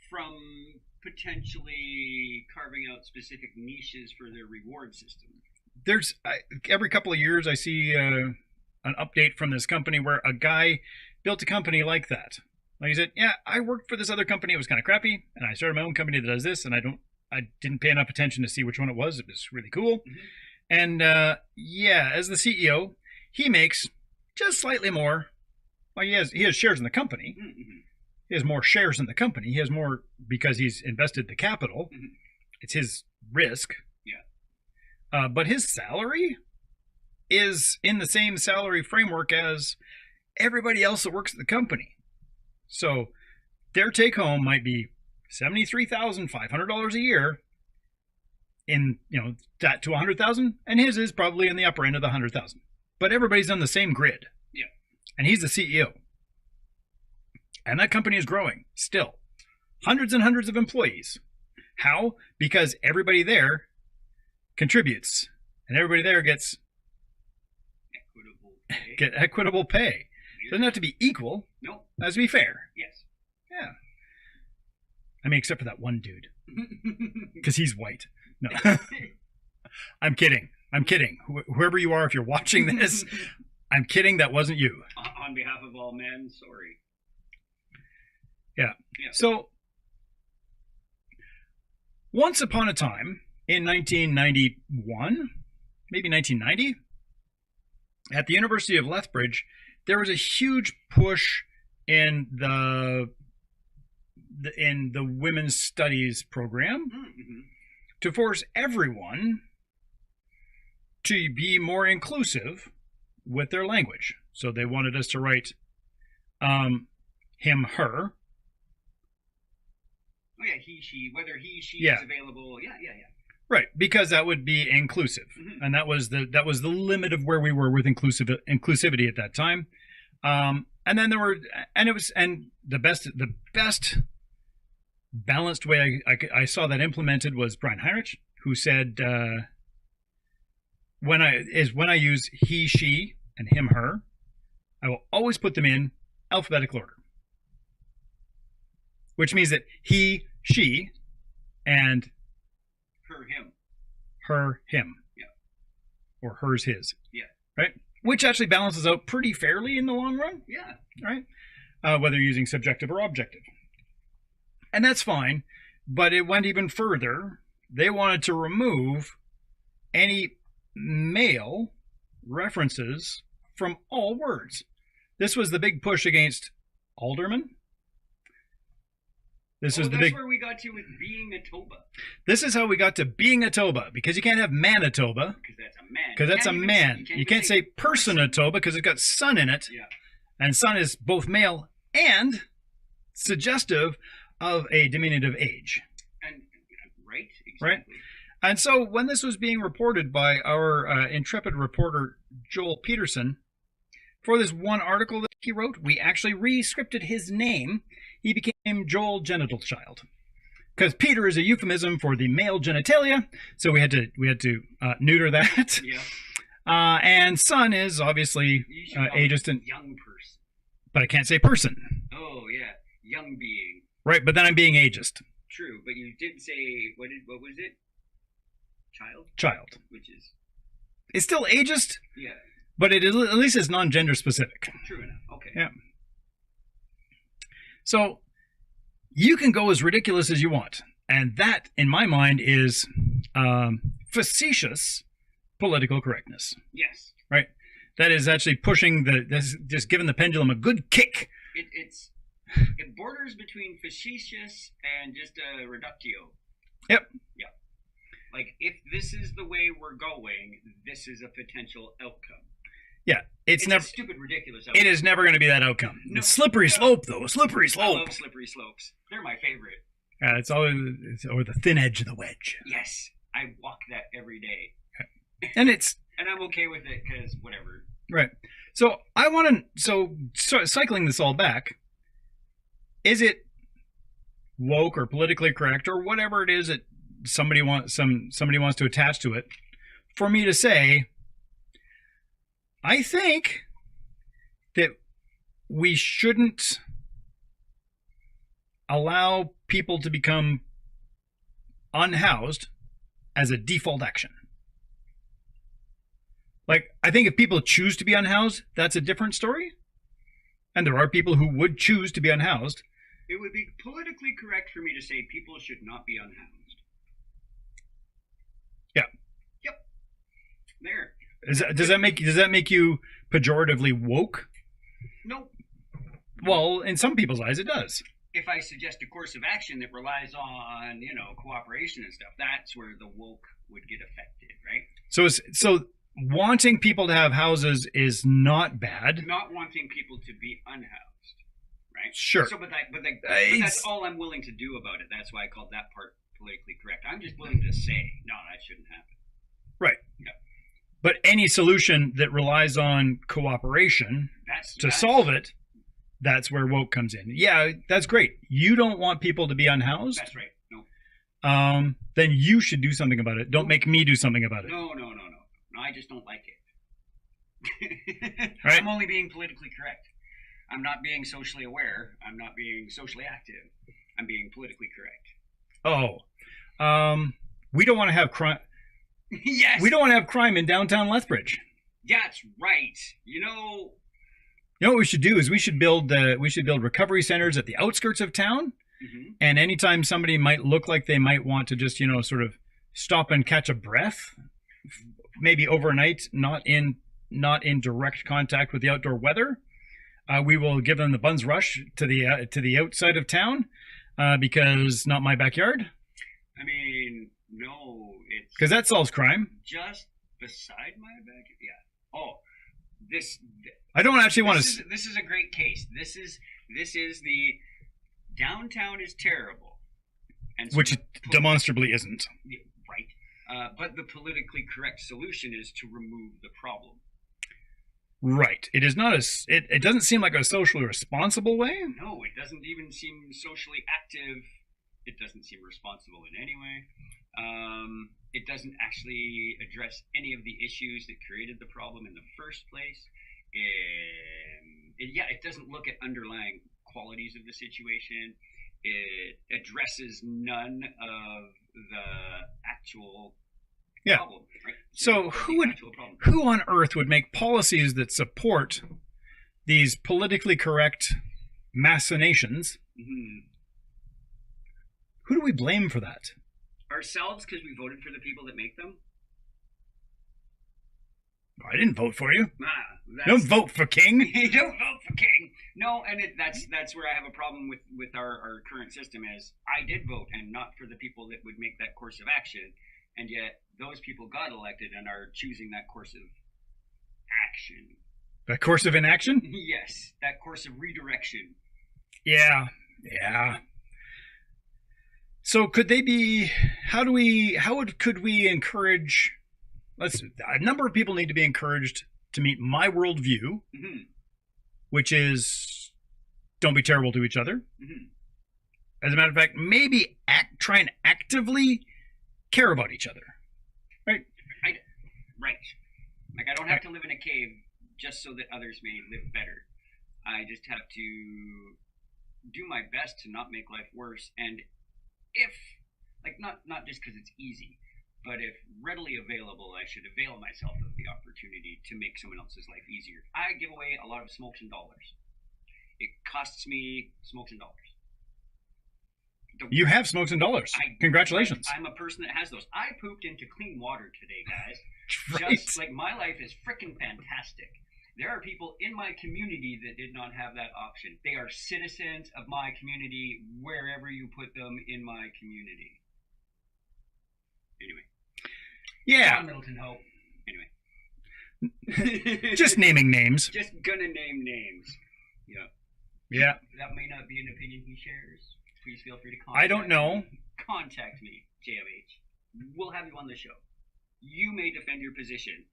from potentially carving out specific niches for their reward system. There's every couple of years I see an update from this company where a guy built a company like that. Like he said, yeah, I worked for this other company. It was kind of crappy, and I started my own company that does this, and I didn't pay enough attention to see which one it was. It was really cool. And as the CEO, he makes just slightly more. Well, he has shares in the company. Mm-hmm. He has more shares in the company. He has more because he's invested the capital. Mm-hmm. It's his risk. Yeah. But his salary is in the same salary framework as everybody else that works at the company. So their take home might be $73,500 a year in, that to $100,000, and his is probably in the upper end of the $100,000. But everybody's on the same grid. Yeah. And he's the CEO. And that company is growing still. Hundreds and hundreds of employees. How? Because everybody there contributes. And everybody there gets equitable pay. Doesn't have to be equal. No. It has to be fair. Yes. Yeah. I mean, except for that one dude. Because he's white. No. I'm kidding. Whoever you are, if you're watching this, I'm kidding. That wasn't you. On behalf of all men, sorry. Yeah. So, once upon a time, in 1991, maybe 1990, at the University of Lethbridge, there was a huge push in the women's studies program Mm-hmm. to force everyone to be more inclusive with their language. So they wanted us to write him, her. Oh yeah, he, she, whether he, she Yeah. is available. Yeah. Right, because that would be inclusive, Mhm. and that was the limit of where we were with inclusivity at that time. And then there were, and the best balanced way I saw that implemented was Brian Heinrich, who said when I use he, she, and him, her, I will always put them in alphabetical order, which means that he, she, and her, him. Yeah. Or hers, his. Yeah. Right? Which actually balances out pretty fairly in the long run. Yeah. Right? Whether you're using subjective or objective. And that's fine, but it went even further. They wanted to remove any male references from all words. This was the big push against alderman. That's where we got to with being a Toba. This is how we got to being a Toba, because you can't have Manitoba. Because that's a man. Because that's a man. You can't say Personatoba because it's got son in it. Yeah. And son is both male and suggestive of a diminutive age. And right? Exactly. Right? And so when this was being reported by our intrepid reporter, Joel Peterson, for this one article that he wrote, we actually re-scripted his name. He became Joel Genital Child, because Peter is a euphemism for the male genitalia, so we had to neuter that. Yeah. And son is obviously ageist and young person. But I can't say person. Oh yeah, young being. Right, but then I'm being ageist. True, but you did say what was it? Child. Which is. It's still ageist. Yeah. But it is, at least it's non-gender specific. True enough. Okay. Yeah. So you can go as ridiculous as you want, and that, in my mind, is facetious political correctness. Yes. Right. That is actually just giving the pendulum a good kick. It borders between facetious and just a reductio. Yep. Yeah. Like, if this is the way we're going, this is a potential outcome. Yeah, it's never a stupid, ridiculous outcome. It is never going to be that outcome. No. Slippery slope, though. Slippery slope. I love slippery slopes. They're my favorite. It's always or the thin edge of the wedge. Yes, I walk that every day. And I'm okay with it because whatever. Right. So I want to. So cycling this all back. Is it woke or politically correct or whatever it is that somebody wants to attach to it? For me to say, I think that we shouldn't allow people to become unhoused as a default action. Like, I think if people choose to be unhoused, that's a different story. And there are people who would choose to be unhoused. It would be politically correct for me to say people should not be unhoused. Yeah. Yep. There. Does that make you pejoratively woke? Nope. Well, in some people's eyes, it does. If I suggest a course of action that relies on, cooperation and stuff, that's where the woke would get affected, right? So wanting people to have houses is not bad. Not wanting people to be unhoused, right? Sure. So, but that's all I'm willing to do about it. That's why I called that part politically correct. I'm just willing to say, no, that shouldn't happen. Right. Yeah. But any solution that relies on cooperation to solve it, that's where woke comes in. Yeah, that's great. You don't want people to be unhoused? That's right. No. Then you should do something about it. Don't make me do something about it. No, I just don't like it. Right. I'm only being politically correct. I'm not being socially aware. I'm not being socially active. I'm being politically correct. We don't want to have crime. Yes. We don't want to have crime in downtown Lethbridge. That's right. You know what we should do is we should build recovery centers at the outskirts of town. Mm-hmm. And anytime somebody might look like they might want to just, sort of stop and catch a breath, maybe overnight, not in direct contact with the outdoor weather, we will give them the Buns Rush to the outside of town, because not my backyard. I mean, no, it's because that solves crime. Just beside my backyard. Yeah. Oh, I don't actually want to. This is a great case. This is the downtown is terrible, and so which demonstrably isn't. Right. But the politically correct solution is to remove the problem. Right. It is not it doesn't seem like a socially responsible way. No, it doesn't even seem socially active. It doesn't seem responsible in any way. It doesn't actually address any of the issues that created the problem in the first place. It doesn't look at underlying qualities of the situation. It addresses none of the actual problem. Right? So who on earth would make policies that support these politically correct machinations? Mm-hmm. Who do we blame for that? Ourselves, because we voted for the people that make them. I didn't vote for you. Don't vote for King. You don't vote for King. No, and that's where I have a problem with our current system is I did vote and not for the people that would make that course of action, and yet those people got elected and are choosing that course of action. That course of inaction? Yes, that course of redirection. Yeah. So could they be? Could we encourage? A number of people need to be encouraged to meet my worldview, mm-hmm. which is don't be terrible to each other. Mm-hmm. As a matter of fact, maybe try and actively care about each other. Right? Right. Like I don't have to live in a cave just so that others may live better. I just have to do my best to not make life worse. And if, not just because it's easy, but if readily available, I should avail myself of the opportunity to make someone else's life easier. I give away a lot of smokes and dollars. It costs me smokes and dollars. You have smokes and dollars. Congratulations. I'm a person that has those. I pooped into clean water today, guys. Right. Just like my life is freaking fantastic. There are people in my community that did not have that option. They are citizens of my community wherever you put them in my community. Anyway. Yeah. John Middleton Hope. Anyway. Just naming names. Just gonna name names. Yeah. Yeah. That may not be an opinion he shares. Please feel free to contact me. I don't know. Contact me, JFH. We'll have you on the show. You may defend your position.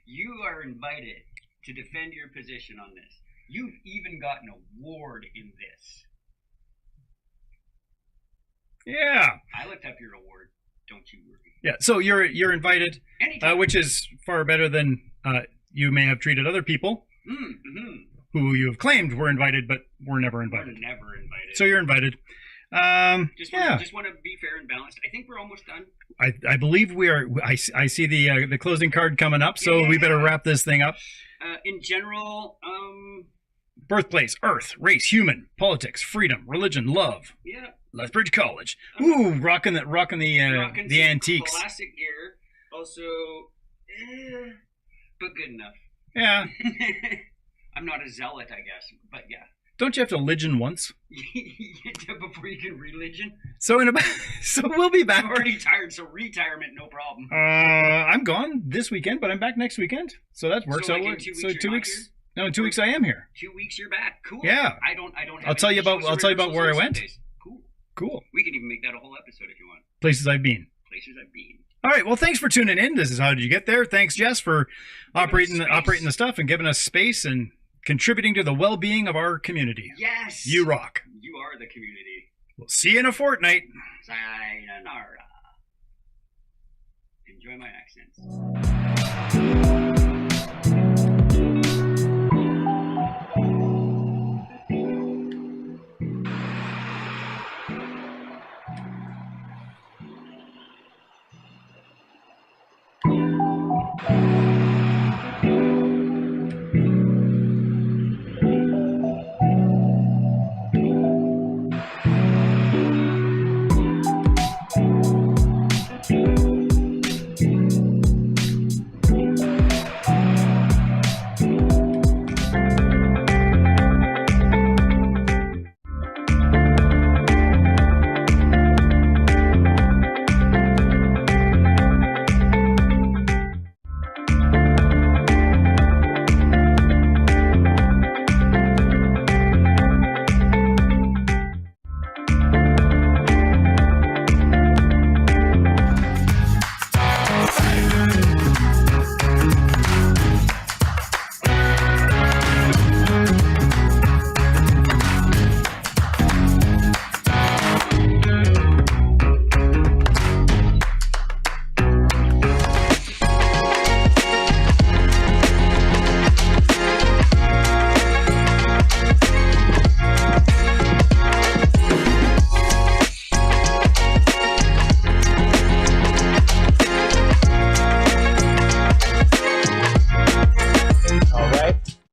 You are invited to defend your position on this. You've even got an award in this. Yeah. I looked up your award. Don't you worry. Yeah. So you're invited, which is far better than you may have treated other people mm-hmm. who you have claimed were invited, but were never invited. We're never invited. So you're invited. Just want to be fair and balanced. I think we're almost done. I believe we are. I see the closing card coming up, so we better wrap this thing up. In general, birthplace, Earth, race, human, politics, freedom, religion, love. Yeah. Lethbridge College. Ooh, rocking the antiques. Classic gear. Also, but good enough. Yeah. I'm not a zealot, I guess, but yeah. Don't you have to religion once? Before you can religion? So we'll be back. I'm already tired, so retirement, no problem. I'm gone this weekend, but I'm back next weekend. So that works out. In 2 weeks, so 2 weeks. No, in 2 weeks I am here. 2 weeks you're back. Cool. Yeah. I don't have I'll tell you about where I went. Sundays. Cool. We can even make that a whole episode if you want. Places I've been. All right. Well, thanks for tuning in. This is How Did You Get There? Thanks, Jess, for operating the stuff and giving us space and contributing to the well-being of our community. Yes. You rock. You are the community. We'll see you in a fortnight. Sayonara. Enjoy my accents.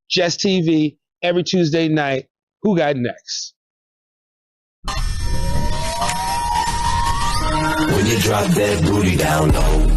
Jess TV, every Tuesday night. Who got next? When you drop that booty down low.